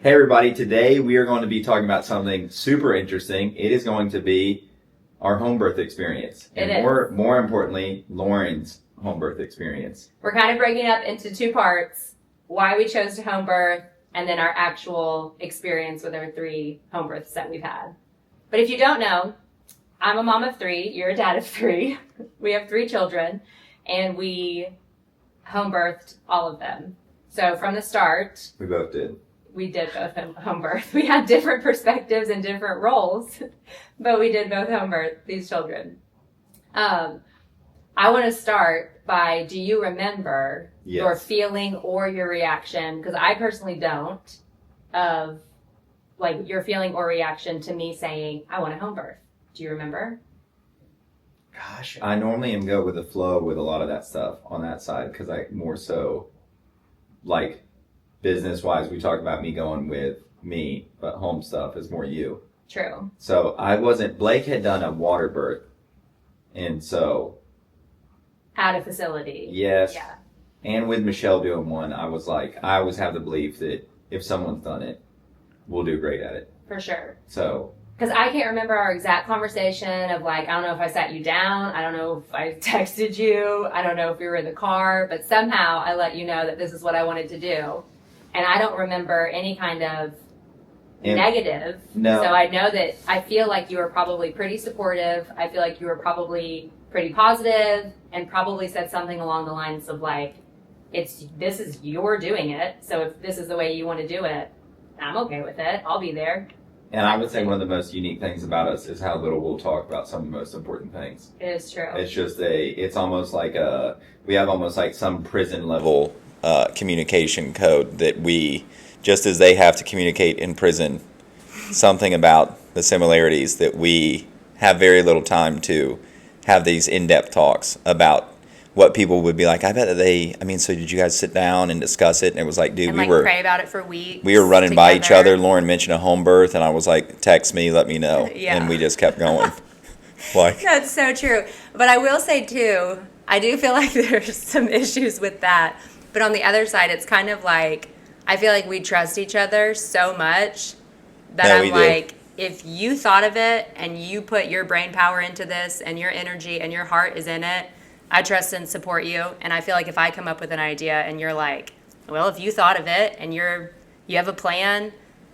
Hey everybody, today we are going to be talking about something super interesting. It is going to be our home birth experience. It And is. more importantly, Lauren's home birth experience. We're kind of breaking it up into two parts, why we chose to home birth, and then our actual experience with our 3 home births that we've had. But if you don't know, I'm a mom of 3, you're a dad of 3. We have 3 children, and we home birthed all of them. So from the start, We both did. we did both home birth. We had different perspectives and different roles, but we did both home birth these children. I want to start by, do you remember Yes. your feeling or your reaction? Because I personally don't, of like your feeling or reaction to me saying, I want a home birth. Do you remember? Gosh, I normally am go with the flow with a lot of that stuff on that side because I more so like business wise, we talk about me going with me, but home stuff is more you. True. So Blake had done a water birth. And so, At a facility. yes. Yeah. And with Michelle doing one, I was like, I always have the belief that if someone's done it, we'll do great at it. For sure. So, Because I can't remember our exact conversation of like, I don't know if I sat you down. I don't know if I texted you. I don't know if we were in the car. But somehow I let you know that this is what I wanted to do. And I don't remember any kind of negative. No. So I know that I feel like you were probably pretty supportive. I feel like you were probably pretty positive and probably said something along the lines of like, this is you're doing it. So if this is the way you want to do it, I'm okay with it. I'll be there. And I would say one of the most unique things about us is how little we'll talk about some of the most important things. It is true. It's just it's almost like we have almost like some prison level communication code that we, just as they have to communicate in prison, something about the similarities that we have very little time to have these in-depth talks about what people would be like. I bet that so did you guys sit down and discuss it? And it was like, dude, and pray about it for weeks. We were running by each together. other. Lauren mentioned a home birth, and I was like, text me, let me know. Yeah. And we just kept going. Like, That's so true. But I will say, too, I do feel like there's some issues with that. But on the other side, it's kind of like, I feel like we trust each other so much that Yeah, I'm we do. like, if you thought of it and you put your brain power into this and your energy and your heart is in it, I trust and support you. And I feel like if I come up with an idea and you're like, well, if you thought of it and you have a plan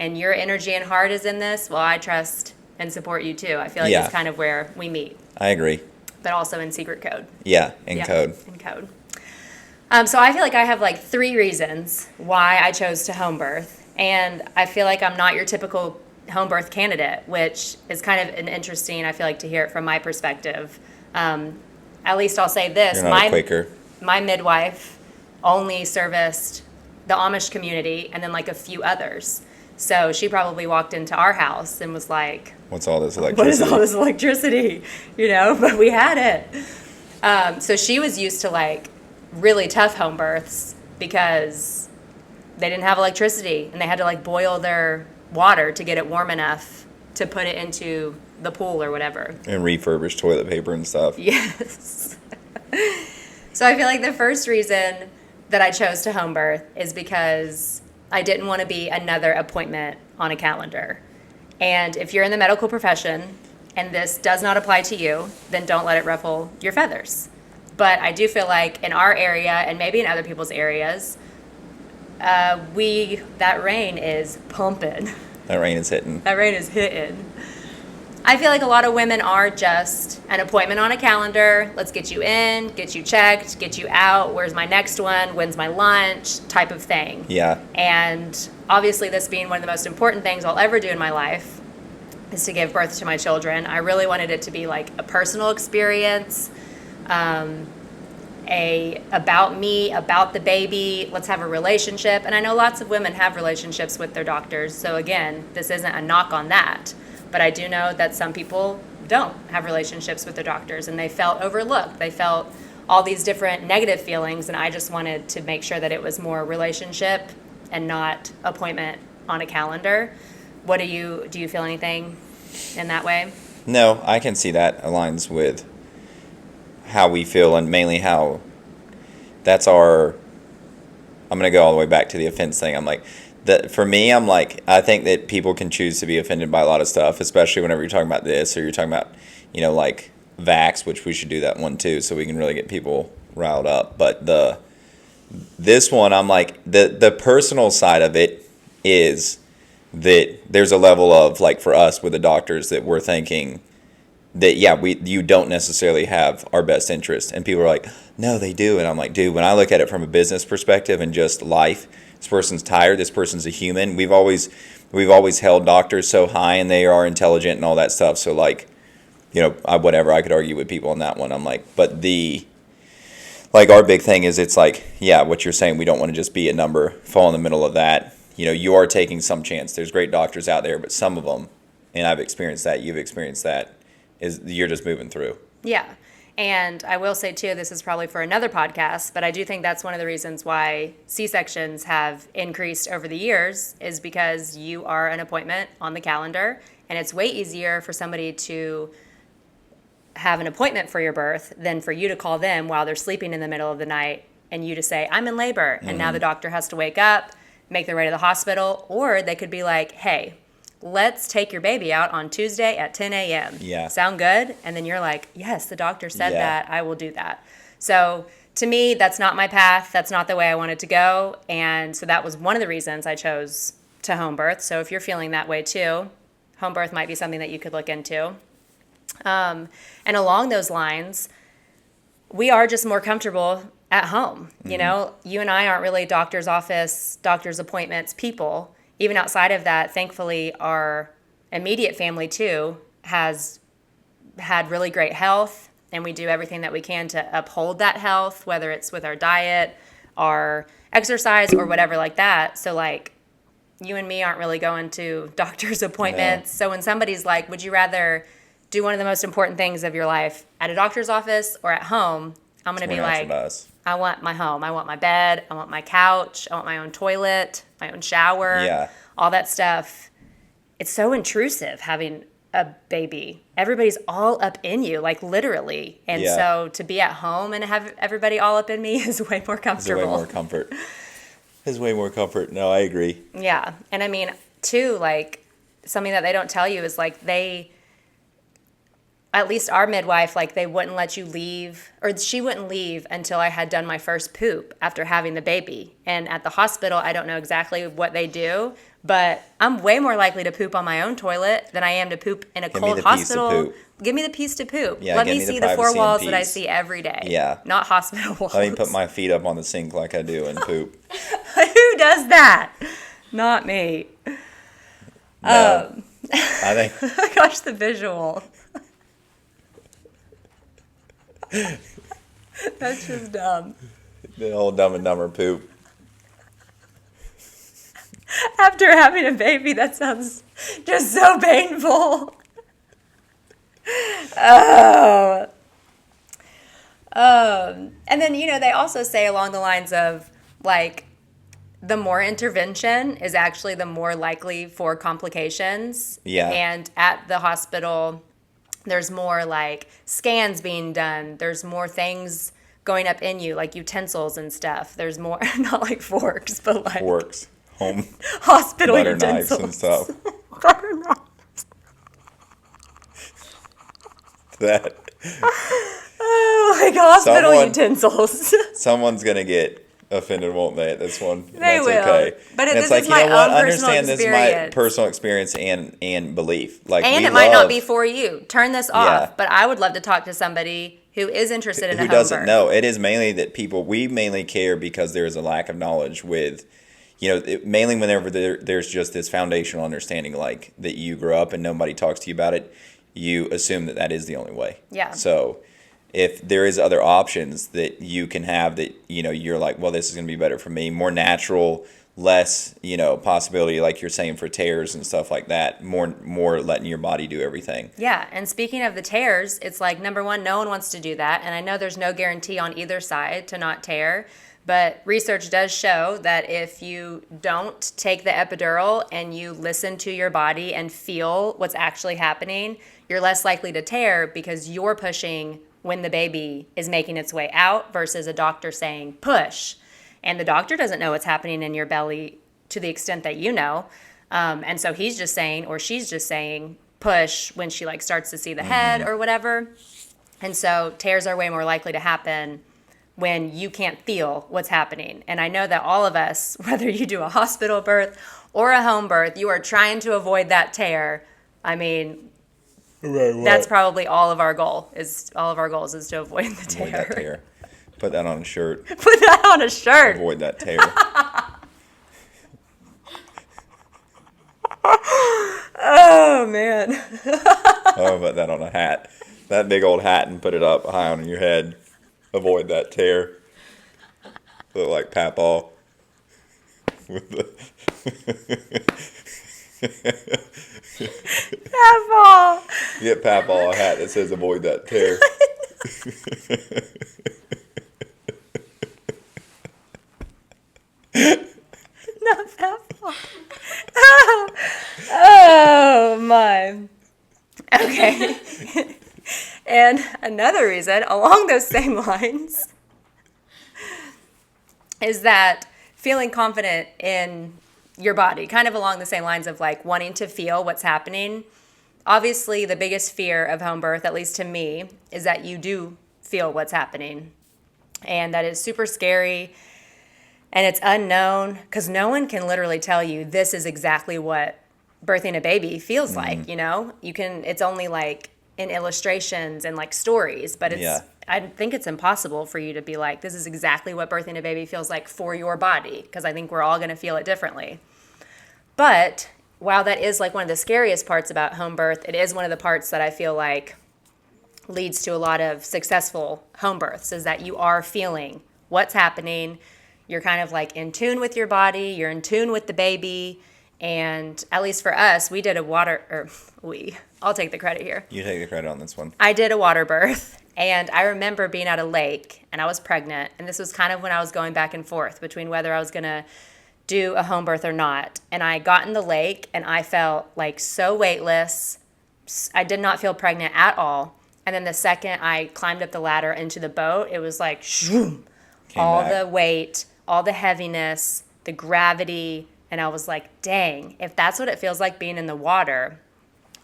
and your energy and heart is in this, well, I trust and support you too. I feel like Yeah. it's kind of where we meet, I agree. but also in secret code. Yeah, in Yeah, code. In code. So I feel like I have like 3 reasons why I chose to home birth. And I feel like I'm not your typical home birth candidate, which is kind of an interesting, I feel like, to hear it from my perspective. At least I'll say this. You're not a Quaker. My midwife only serviced the Amish community and then like a few others. So she probably walked into our house and was like, What's all this what electricity? is all this electricity? But we had it. So she was used to like really tough home births because they didn't have electricity and they had to like boil their water to get it warm enough to put it into the pool or whatever. And refurbish toilet paper and stuff. Yes. So I feel like the first reason that I chose to home birth is because I didn't want to be another appointment on a calendar. And if you're in the medical profession and this does not apply to you, then don't let it ruffle your feathers. But I do feel like in our area and maybe in other people's areas, that rain is pumping. That rain is hitting. That rain is hitting. I feel like a lot of women are just an appointment on a calendar. Let's get you in, get you checked, get you out. Where's my next one? When's my lunch? Type of thing. Yeah. And obviously this being one of the most important things I'll ever do in my life is to give birth to my children. I really wanted it to be like a personal experience, about me, about the baby. Let's have a relationship. And I know lots of women have relationships with their doctors. So again, this isn't a knock on that. But I do know that some people don't have relationships with their doctors and they felt overlooked. They felt all these different negative feelings, and I just wanted to make sure that it was more relationship and not appointment on a calendar. Do you feel anything in that way? No, I can see that aligns with how we feel and mainly how I'm going to go all the way back to the offense thing. I'm like, that for me, I'm like, I think that people can choose to be offended by a lot of stuff, especially whenever you're talking about this or you're talking about, like vax, which we should do that one too, so we can really get people riled up. But this one, I'm like, the personal side of it is that there's a level of, like, for us with the doctors that we're thinking that, yeah, you don't necessarily have our best interest. And people are like, no, they do. And I'm like, dude, when I look at it from a business perspective and just life, this person's tired, this person's a human. We've always held doctors so high, and they are intelligent and all that stuff. So, like, whatever, I could argue with people on that one. I'm like, but our big thing is, it's like, yeah, what you're saying, we don't want to just be a number, fall in the middle of that. You are taking some chance. There's great doctors out there, but some of them, and I've experienced that, you've experienced that, is you're just moving through. Yeah. And I will say, too, this is probably for another podcast, but I do think that's one of the reasons why C-sections have increased over the years, is because you are an appointment on the calendar, and it's way easier for somebody to have an appointment for your birth than for you to call them while they're sleeping in the middle of the night and you to say, I'm in labor. And now the doctor has to wake up, make their way to the hospital, or they could be like, hey, let's take your baby out on Tuesday at 10 a.m. Yeah. Sound good? And then you're like, yes, the doctor said Yeah. that. I will do that. So to me, that's not my path. That's not the way I wanted to go. And so that was one of the reasons I chose to home birth. So if you're feeling that way too, home birth might be something that you could look into. And along those lines, we are just more comfortable at home. You and I aren't really doctor's office, doctor's appointments people. Even outside of that, thankfully, our immediate family, too, has had really great health, and we do everything that we can to uphold that health, whether it's with our diet, our exercise, or whatever like that. So, like, you and me aren't really going to doctor's appointments. No. So when somebody's like, would you rather do one of the most important things of your life at a doctor's office or at home, I'm going to be like, I want my home. I want my bed. I want my couch. I want my own toilet, my own shower, all that stuff. It's so intrusive having a baby. Everybody's all up in you, like literally. And so to be at home and have everybody all up in me is way more comfortable. It's way more comfort. It's way more comfort. No, I agree. Yeah. And I mean, too, like something that they don't tell you is like at least our midwife, like they wouldn't let you leave, or she wouldn't leave until I had done my first poop after having the baby. And at the hospital, I don't know exactly what they do, but I'm way more likely to poop on my own toilet than I am to poop in a cold hospital. Give me the piece to poop. Yeah, let me see the four walls that I see every day. Yeah. Not hospital walls. Let me put my feet up on the sink like I do and poop. Who does that? Not me. No. I think. Gosh, the visual. That's just dumb. The whole Dumb and Dumber poop. After having a baby, that sounds just so painful. Oh. And then, they also say along the lines of, like, the more intervention is actually the more likely for complications. Yeah. And at the hospital, there's more, like, scans being done. There's more things going up in you, like utensils and stuff. There's more, not like forks, but like... Forks. Home. Hospital butter utensils. Knives and stuff. Butter knives. That. Oh, like hospital utensils. Someone's going to get offended, won't they, at this one? They will. Okay. But and this is my own personal experience. This is my personal experience and belief. Like, and it might not be for you. Turn this off. But I would love to talk to somebody who is interested in a home birth. Who doesn't know. It is mainly that we mainly care because there is a lack of knowledge with, mainly whenever there's just this foundational understanding, like that you grow up and nobody talks to you about it, you assume that is the only way. Yeah. So if there is other options that you can have that, you're like, well, this is going to be better for me, more natural, less, possibility, like you're saying, for tears and stuff like that, more letting your body do everything. Yeah. And speaking of the tears, it's like, number one, no one wants to do that. And I know there's no guarantee on either side to not tear, but research does show that if you don't take the epidural and you listen to your body and feel what's actually happening, you're less likely to tear because you're pushing when the baby is making its way out versus a doctor saying push. And the doctor doesn't know what's happening in your belly to the extent that you know. And so he's just saying, or she's just saying, push when she like starts to see the head or whatever. And so tears are way more likely to happen when you can't feel what's happening. And I know that all of us, whether you do a hospital birth or a home birth, you are trying to avoid that tear. I mean, that's probably all of our goals is to avoid the tear. Avoid that tear. Put that on a shirt. Put that on a shirt. Avoid that tear. Oh, man. Oh, put that on a hat. That big old hat and put it up high on your head. Avoid that tear. Look like Papaw. With the Papaw. Get Papaw a hat that says avoid that tear. Not Papaw. Oh, my. Okay. And another reason, along those same lines, is that feeling confident in your body, kind of along the same lines of like wanting to feel what's happening. Obviously, the biggest fear of home birth, at least to me, is that you do feel what's happening. And that is super scary. And it's unknown because no one can literally tell you this is exactly what birthing a baby feels like, you know? It's only like in illustrations and like stories, but I think it's impossible for you to be like, this is exactly what birthing a baby feels like for your body, because I think we're all going to feel it differently. But while that is like one of the scariest parts about home birth, it is one of the parts that I feel like leads to a lot of successful home births, is that you are feeling what's happening. You're kind of like in tune with your body, you're in tune with the baby. And at least for us, we did I'll take the credit here. You take the credit on this one. I did a water birth, and I remember being at a lake, and I was pregnant, and this was kind of when I was going back and forth between whether I was going to do a home birth or not. And I got in the lake, and I felt like so weightless. I did not feel pregnant at all. And then the second I climbed up the ladder into the boat, it was like, shroom, all back. The weight, all the heaviness, the gravity. And I was like, dang, if that's what it feels like being in the water,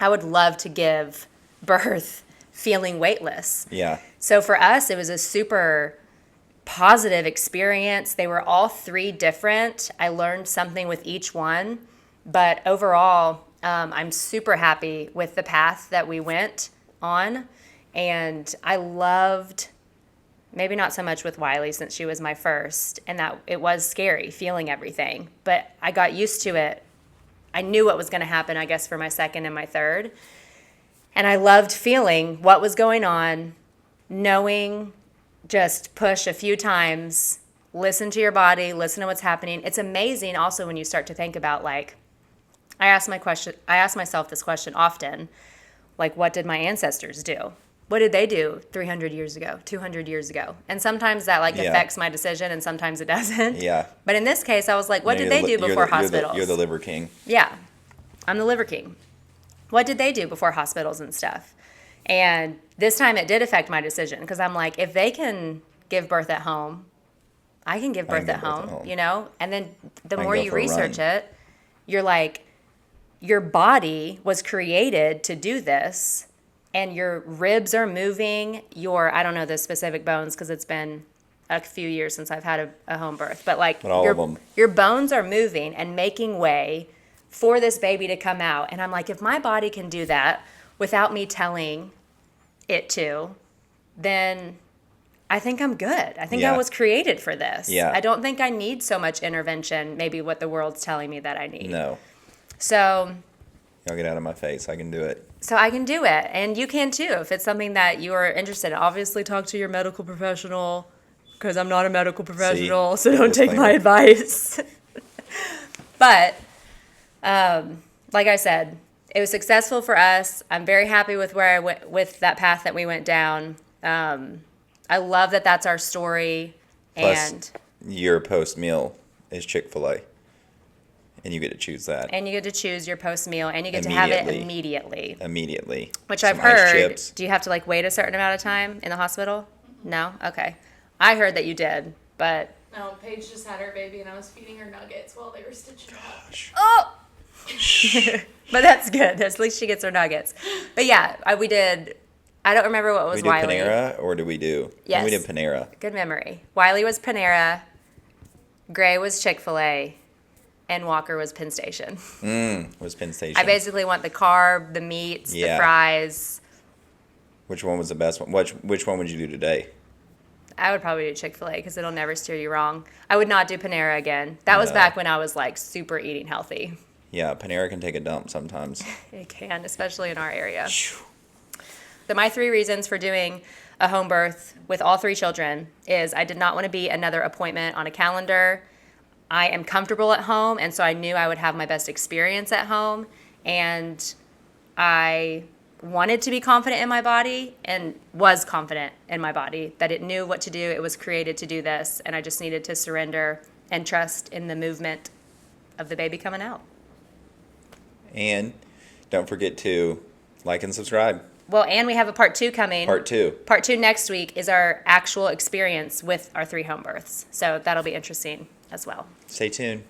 I would love to give birth feeling weightless. Yeah. So for us, it was a super positive experience. They were all three different. I learned something with each one. But overall, I'm super happy with the path that we went on. And I loved, maybe not so much with Wiley since she was my first, and that it was scary feeling everything, but I got used to it. I knew what was going to happen, I guess, for my second and my third. And I loved feeling what was going on, knowing just push a few times, listen to your body, listen to what's happening. It's amazing also when you start to think about, like, I ask myself this question often, like, what did my ancestors do? What did they do 300 years ago, 200 years ago? And sometimes that affects my decision, and sometimes it doesn't. Yeah. But in this case, I was like, what did they do before hospitals? You're the liver king. Yeah. I'm the liver king. What did they do before hospitals and stuff? And this time it did affect my decision, because I'm like, if they can give birth at home, I can give birth at home, you know? And then the more you research it, you're like, your body was created to do this. And your ribs are moving, I don't know the specific bones because it's been a few years since I've had a home birth, but like your bones are moving and making way for this baby to come out. And I'm like, if my body can do that without me telling it to, then I think I'm good. I think I was created for this. Yeah. I don't think I need so much intervention, maybe what the world's telling me that I need. No. So... Y'all get out of my face. I can do it. So I can do it. And you can too if it's something that you are interested in. Obviously, talk to your medical professional, because I'm not a medical professional, so don't take my advice. But like I said, it was successful for us. I'm very happy with where I went with that path that we went down. I love that that's our story. Plus, and your post-meal is Chick-fil-A. And you get to choose that. And you get to choose your post-meal, and you get to have it immediately. Immediately. Which I've heard, do you have to like wait a certain amount of time in the hospital? No? Okay. I heard that you did, but No, Paige just had her baby, and I was feeding her nuggets while they were stitching up. Oh! But that's good. At least she gets her nuggets. But yeah, we did. I don't remember what was We did Wiley. Panera, or did we do? Yes. We did Panera. Good memory. Wiley was Panera, Gray was Chick-fil-A, and Walker was Penn Station. Was Penn Station. I basically want the carb, the meats, the fries. Which one was the best one? Which one would you do today? I would probably do Chick-fil-A because it'll never steer you wrong. I would not do Panera again. That was back when I was like super eating healthy. Yeah, Panera can take a dump sometimes. It can, especially in our area. So my 3 reasons for doing a home birth with all 3 children is I did not want to be another appointment on a calendar. I am comfortable at home, and so I knew I would have my best experience at home. And I wanted to be confident in my body and was confident in my body that it knew what to do. It was created to do this, and I just needed to surrender and trust in the movement of the baby coming out. And don't forget to like and subscribe. Well, and we have a part 2 coming. Part 2. Part 2 next week is our actual experience with our 3 home births. So that'll be interesting as well. Stay tuned.